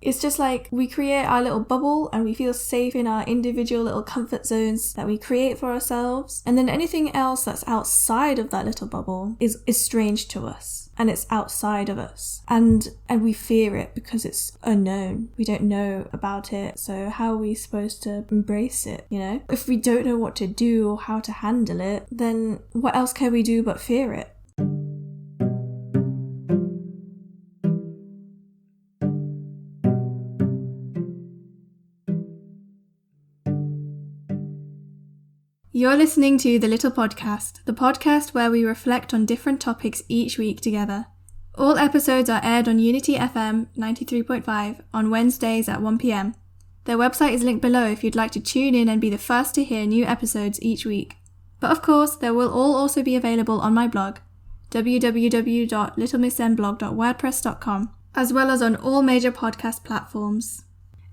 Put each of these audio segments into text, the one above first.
It's just like we create our little bubble and we feel safe in our individual little comfort zones that we create for ourselves. And then anything else that's outside of that little bubble is strange to us. And it's outside of us. And we fear it because it's unknown. We don't know about it. So how are we supposed to embrace it, you know? If we don't know what to do or how to handle it, then what else can we do but fear it? You're listening to The Little Podcast, the podcast where we reflect on different topics each week together. All episodes are aired on Unity FM 93.5 on Wednesdays at 1 p.m. Their website is linked below if you'd like to tune in and be the first to hear new episodes each week. But of course, they will all also be available on my blog, www.littlemisszenblog.wordpress.com, as well as on all major podcast platforms.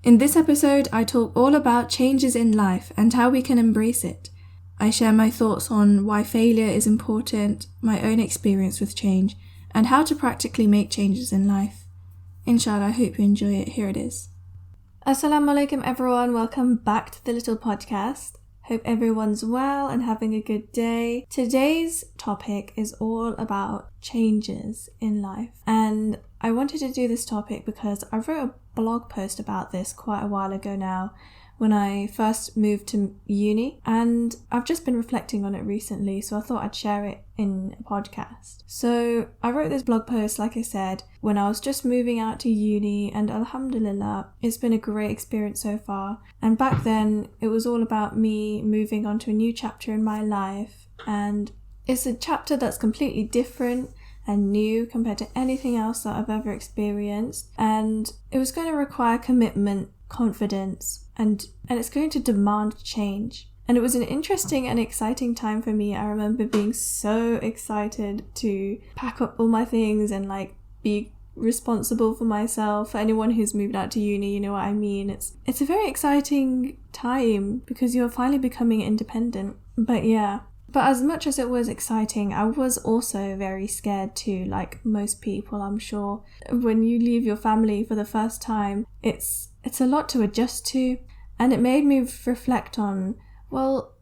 In this episode, I talk all about changes in life and how we can embrace it. I share my thoughts on why failure is important, my own experience with change, and how to practically make changes in life. InshaAllah, I hope you enjoy it. Here it is. Assalamu alaikum everyone, welcome back to the Little Podcast. Hope everyone's well and having a good day. Today's topic is all about changes in life. And I wanted to do this topic because I wrote a blog post about this quite a while ago now, when I first moved to uni, and I've just been reflecting on it recently, so I thought I'd share it in a podcast. So I wrote this blog post, like I said, when I was just moving out to uni, and alhamdulillah, it's been a great experience so far. And back then, it was all about me moving on to a new chapter in my life, and it's a chapter that's completely different and new compared to anything else that I've ever experienced, and it was going to require commitment, confidence, and it's going to demand change. And it was an interesting and exciting time for me. I remember being so excited to pack up all my things and like be responsible for myself. For anyone who's moved out to uni, you know what I mean. It's a very exciting time because you're finally becoming independent. But as much as it was exciting, I was also very scared too, like most people, I'm sure. When you leave your family for the first time, it's a lot to adjust to, and it made me reflect on, well,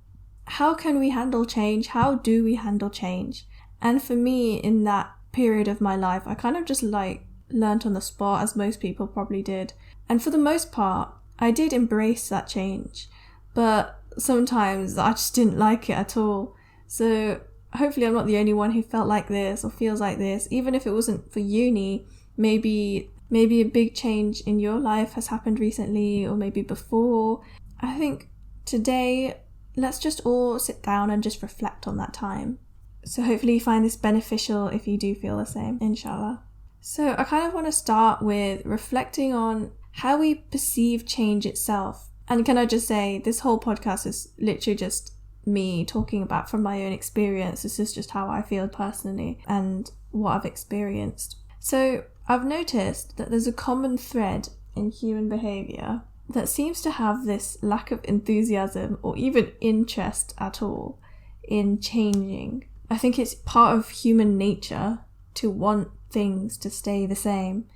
how can we handle change? How do we handle change? And for me, in that period of my life, I kind of just learnt on the spot, as most people probably did. And for the most part, I did embrace that change, but sometimes I just didn't like it at all. So hopefully I'm not the only one who felt like this or feels like this. Even if it wasn't for uni, maybe a big change in your life has happened recently, or maybe before. I think today, let's just all sit down and just reflect on that time. So hopefully you find this beneficial if you do feel the same, inshallah. So I kind of want to start with reflecting on how we perceive change itself. And can I just say, this whole podcast is literally just me talking about from my own experience. This is just how I feel personally and what I've experienced. So I've noticed that there's a common thread in human behaviour that seems to have this lack of enthusiasm or even interest at all in changing. I think it's part of human nature to want things to stay the same.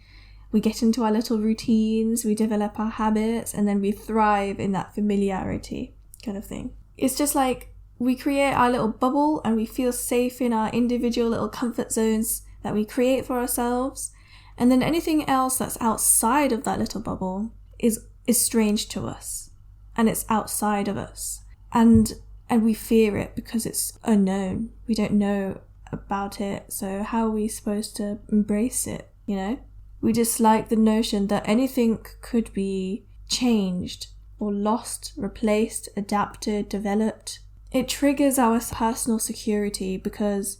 We get into our little routines, we develop our habits, and then we thrive in that familiarity kind of thing. It's just like we create our little bubble and we feel safe in our individual little comfort zones that we create for ourselves. And then anything else that's outside of that little bubble is strange to us, and it's outside of us. And we fear it because it's unknown. We don't know about it. So how are we supposed to embrace it, you know? We dislike the notion that anything could be changed or lost, replaced, adapted, developed. It triggers our personal security because,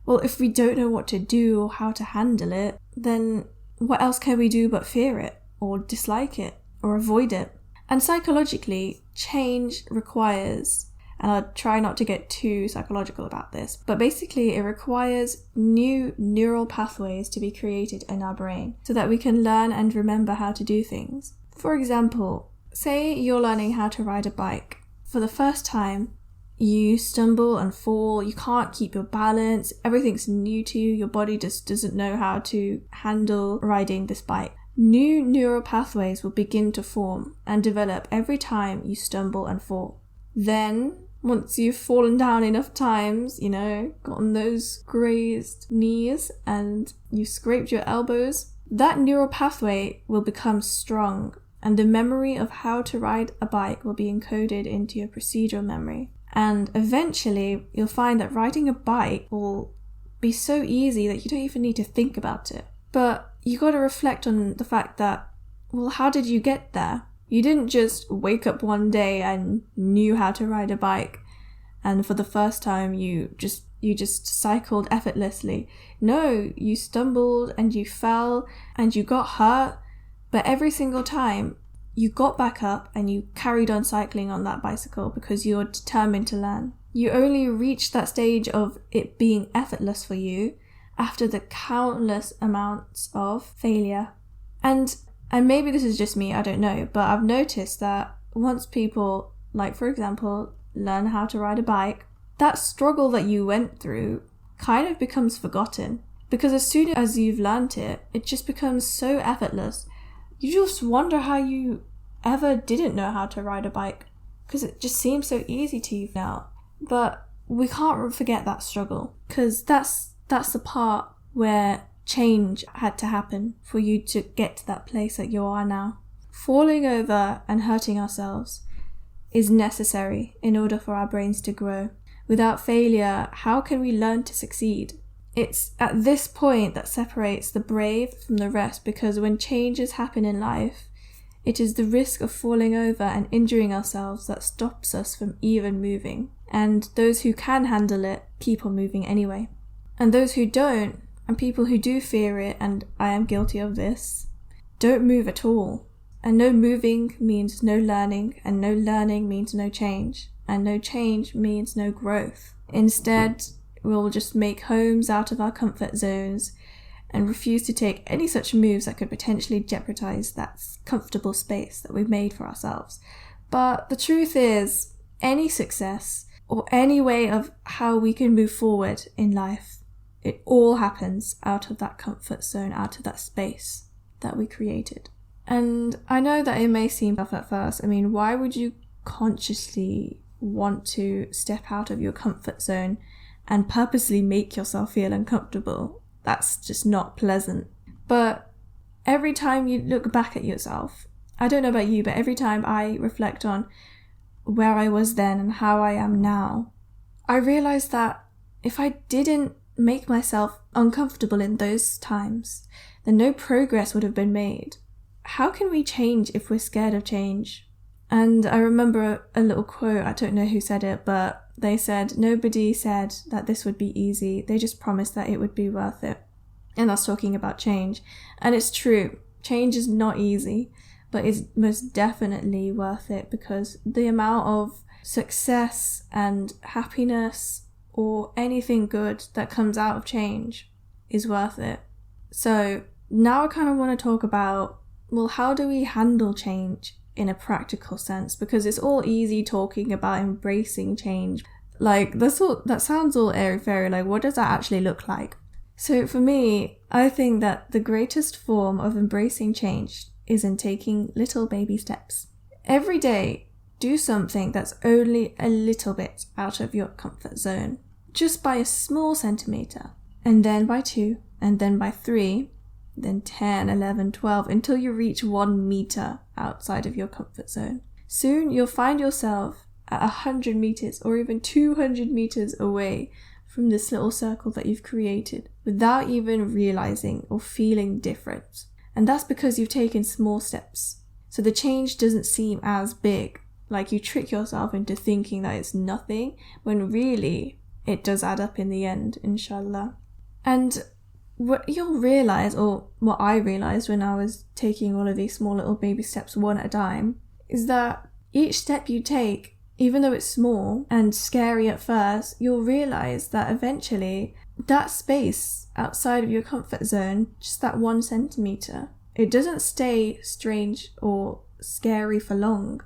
well, if we don't know what to do or how to handle it, then what else can we do but fear it or dislike it or avoid it? And psychologically, change requires, and I'll try not to get too psychological about this, but basically it requires new neural pathways to be created in our brain so that we can learn and remember how to do things. For example, say you're learning how to ride a bike. For the first time, you stumble and fall, you can't keep your balance, everything's new to you, your body just doesn't know how to handle riding this bike. new neural pathways will begin to form and develop every time you stumble and fall. Then, once you've fallen down enough times, gotten those grazed knees and you scraped your elbows, that neural pathway will become strong and the memory of how to ride a bike will be encoded into your procedural memory. And eventually, you'll find that riding a bike will be so easy that you don't even need to think about it. But you got to reflect on the fact that, well, how did you get there? You didn't just wake up one day and knew how to ride a bike, and for the first time you just cycled effortlessly. No, you stumbled and you fell and you got hurt, but every single time you got back up and you carried on cycling on that bicycle because you're determined to learn. You only reached that stage of it being effortless for you after the countless amounts of failure. And maybe this is just me, I don't know, but I've noticed that once people, like for example, learn how to ride a bike, that struggle that you went through kind of becomes forgotten. Because as soon as you've learned it, it just becomes so effortless. You just wonder how you ever didn't know how to ride a bike, because it just seems so easy to you now. But we can't forget that struggle, because that's the part where change had to happen for you to get to that place that you are now. Falling over and hurting ourselves is necessary in order for our brains to grow. Without failure, how can we learn to succeed? It's at this point that separates the brave from the rest, because when changes happen in life, it is the risk of falling over and injuring ourselves that stops us from even moving. And those who can handle it keep on moving anyway. And those who don't, and people who do fear it, and I am guilty of this, don't move at all. And no moving means no learning, and no learning means no change, and no change means no growth. Instead, we'll just make homes out of our comfort zones and refuse to take any such moves that could potentially jeopardize that comfortable space that we've made for ourselves. But the truth is, any success or any way of how we can move forward in life, it all happens out of that comfort zone, out of that space that we created. And I know that it may seem tough at first. I mean, why would you consciously want to step out of your comfort zone and purposely make yourself feel uncomfortable? That's just not pleasant. But every time you look back at yourself, I don't know about you, but every time I reflect on where I was then and how I am now, I realize that if I didn't make myself uncomfortable in those times, then no progress would have been made. How can we change if we're scared of change? And I remember a little quote, I don't know who said it, but they said, nobody said that this would be easy, they just promised that it would be worth it. And that's talking about change. And it's true, change is not easy, but it's most definitely worth it, because the amount of success and happiness or anything good that comes out of change is worth it. So now I kind of want to talk about, well, how do we handle change in a practical sense? Because it's all easy talking about embracing change. Like, that sounds all airy-fairy. Like, what does that actually look like? So for me, I think that the greatest form of embracing change is in taking little baby steps. Every day, do something that's only a little bit out of your comfort zone, just by a small centimeter, and then by 2, and then by 3, then 10, 11, 12, until you reach 1 meter outside of your comfort zone. Soon you'll find yourself at 100 meters or even 200 meters away from this little circle that you've created without even realizing or feeling different. And that's because you've taken small steps. So the change doesn't seem as big. Like, you trick yourself into thinking that it's nothing, when really it does add up in the end, inshallah. And what you'll realize, or what I realized when I was taking all of these small little baby steps one at a time, is that each step you take, even though it's small and scary at first, you'll realize that eventually that space outside of your comfort zone, just that 1 centimeter, it doesn't stay strange or scary for long.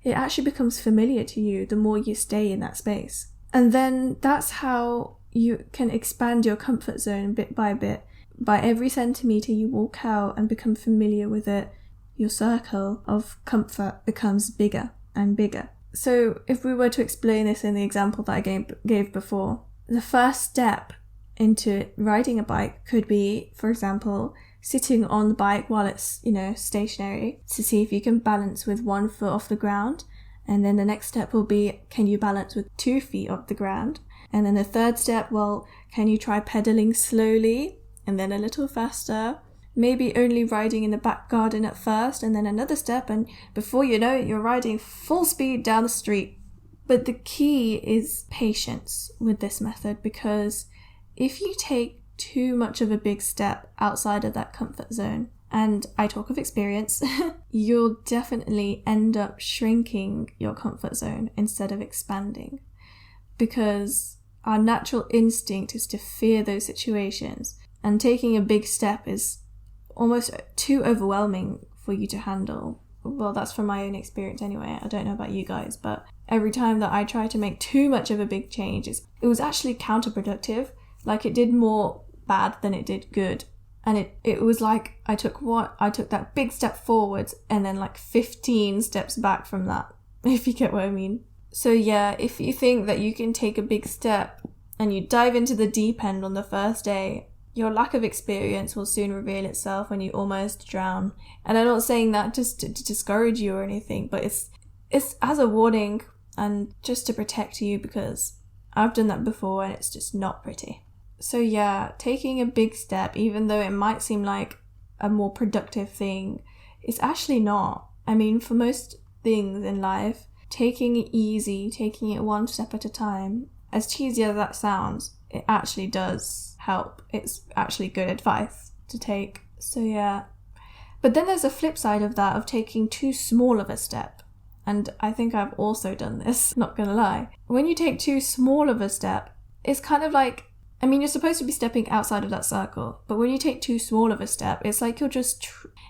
It actually becomes familiar to you the more you stay in that space. And then that's how you can expand your comfort zone bit by bit, by every centimetre you walk out and become familiar with it, your circle of comfort becomes bigger and bigger. So if we were to explain this in the example that I gave before, the first step into riding a bike could be, for example, sitting on the bike while it's, stationary, to see if you can balance with 1 foot off the ground. And then the next step will be, can you balance with 2 feet off the ground? And then the third step, well, can you try pedaling slowly and then a little faster? Maybe only riding in the back garden at first, and then another step, and before you know it, you're riding full speed down the street. But the key is patience with this method, because if you take too much of a big step outside of that comfort zone, and I talk of experience, you'll definitely end up shrinking your comfort zone instead of expanding, because our natural instinct is to fear those situations, and taking a big step is almost too overwhelming for you to handle. Well, that's from my own experience anyway. I don't know about you guys, but every time that I try to make too much of a big change, it was actually counterproductive. Like, it did more bad than it did good. And it was like I took that big step forwards and then like 15 steps back from that, if you get what I mean. So yeah, if you think that you can take a big step and you dive into the deep end on the first day, your lack of experience will soon reveal itself when you almost drown. And I'm not saying that just to discourage you or anything, but it's as a warning and just to protect you, because I've done that before and it's just not pretty. So yeah, taking a big step, even though it might seem like a more productive thing, it's actually not. I mean, for most things in life, taking it easy, taking it one step at a time, as cheesy as that sounds, it actually does help. It's actually good advice to take. So yeah. But then there's a flip side of that, of taking too small of a step. And I think I've also done this, not gonna lie. When you take too small of a step, it's kind of like, I mean, you're supposed to be stepping outside of that circle, but when you take too small of a step, it's like it's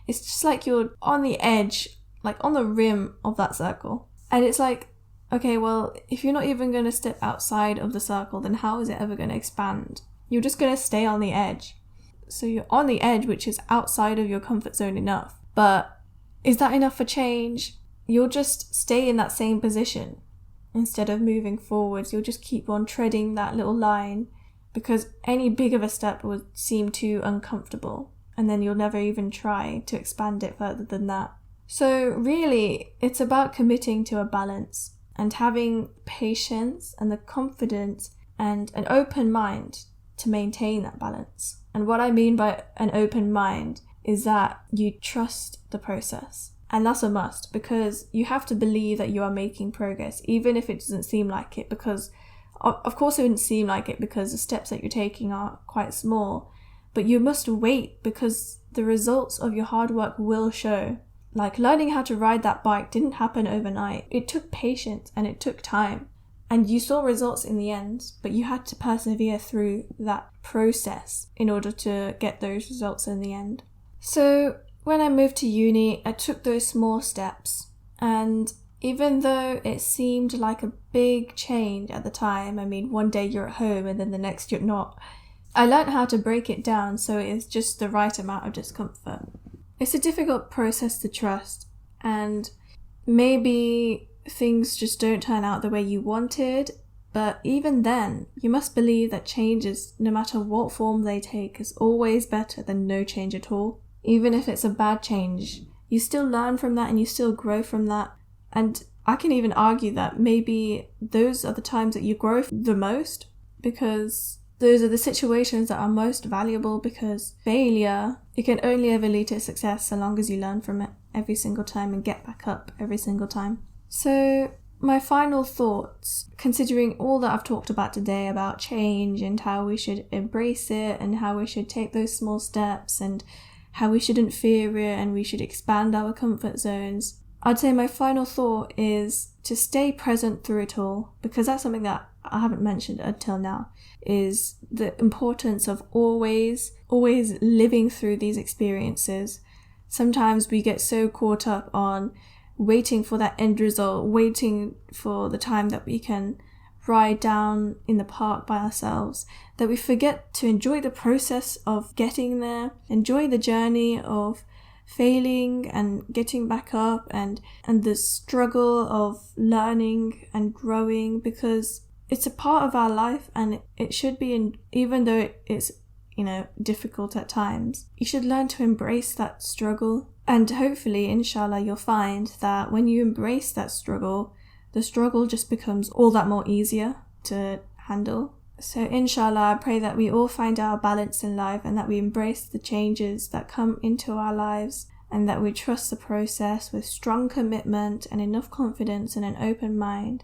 just like you're on the edge, like on the rim of that circle. And it's like, okay, well, if you're not even going to step outside of the circle, then how is it ever going to expand? You're just going to stay on the edge. So you're on the edge, which is outside of your comfort zone enough. But is that enough for change? You'll just stay in that same position. Instead of moving forwards, you'll just keep on treading that little line, because any big of a step would seem too uncomfortable. And then you'll never even try to expand it further than that. So really, it's about committing to a balance and having patience and the confidence and an open mind to maintain that balance. And what I mean by an open mind is that you trust the process. And that's a must, because you have to believe that you are making progress, even if it doesn't seem like it, because of course it wouldn't seem like it because the steps that you're taking are quite small. But you must wait, because the results of your hard work will show. Like, learning how to ride that bike didn't happen overnight. It took patience and it took time. And you saw results in the end, but you had to persevere through that process in order to get those results in the end. So when I moved to uni, I took those small steps. And even though it seemed like a big change at the time, I mean, one day you're at home and then the next you're not, I learned how to break it down so it is just the right amount of discomfort. It's a difficult process to trust, and maybe things just don't turn out the way you wanted, but even then, you must believe that changes, no matter what form they take, is always better than no change at all. Even if it's a bad change, you still learn from that and you still grow from that. And I can even argue that maybe those are the times that you grow the most, because those are the situations that are most valuable, because failure, it can only ever lead to success so long as you learn from it every single time and get back up every single time. So my final thoughts, considering all that I've talked about today about change and how we should embrace it and how we should take those small steps and how we shouldn't fear it and we should expand our comfort zones, I'd say my final thought is to stay present through it all, because that's something that I haven't mentioned until now, is the importance of always living through these experiences. Sometimes we get so caught up on waiting for that end result, waiting for the time that we can ride down in the park by ourselves, that we forget to enjoy the process of getting there, enjoy the journey of failing and getting back up, and the struggle of learning and growing, because it's a part of our life, and it should be, even though it's difficult at times, you should learn to embrace that struggle. And hopefully, inshallah, you'll find that when you embrace that struggle, the struggle just becomes all that more easier to handle. So inshallah, I pray that we all find our balance in life, and that we embrace the changes that come into our lives, and that we trust the process with strong commitment and enough confidence and an open mind,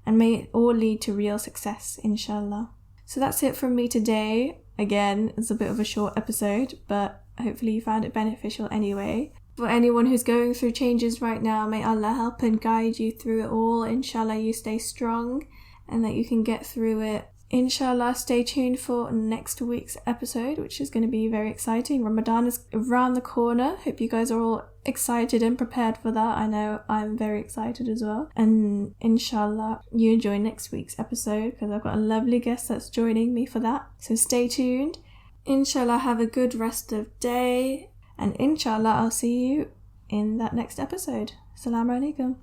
and may it all lead to real success, inshallah. So that's it from me today. Again, it's a bit of a short episode, but hopefully you found it beneficial anyway. For anyone who's going through changes right now, may Allah help and guide you through it all. Inshallah, you stay strong and that you can get through it. Inshallah, stay tuned for next week's episode, which is going to be very exciting. Ramadan is around the corner. Hope you guys are all excited and prepared for that. I know I'm very excited as well. And inshallah, you enjoy next week's episode, because I've got a lovely guest that's joining me for that. So stay tuned. Inshallah, have a good rest of day. And inshallah, I'll see you in that next episode. Assalamu alaikum.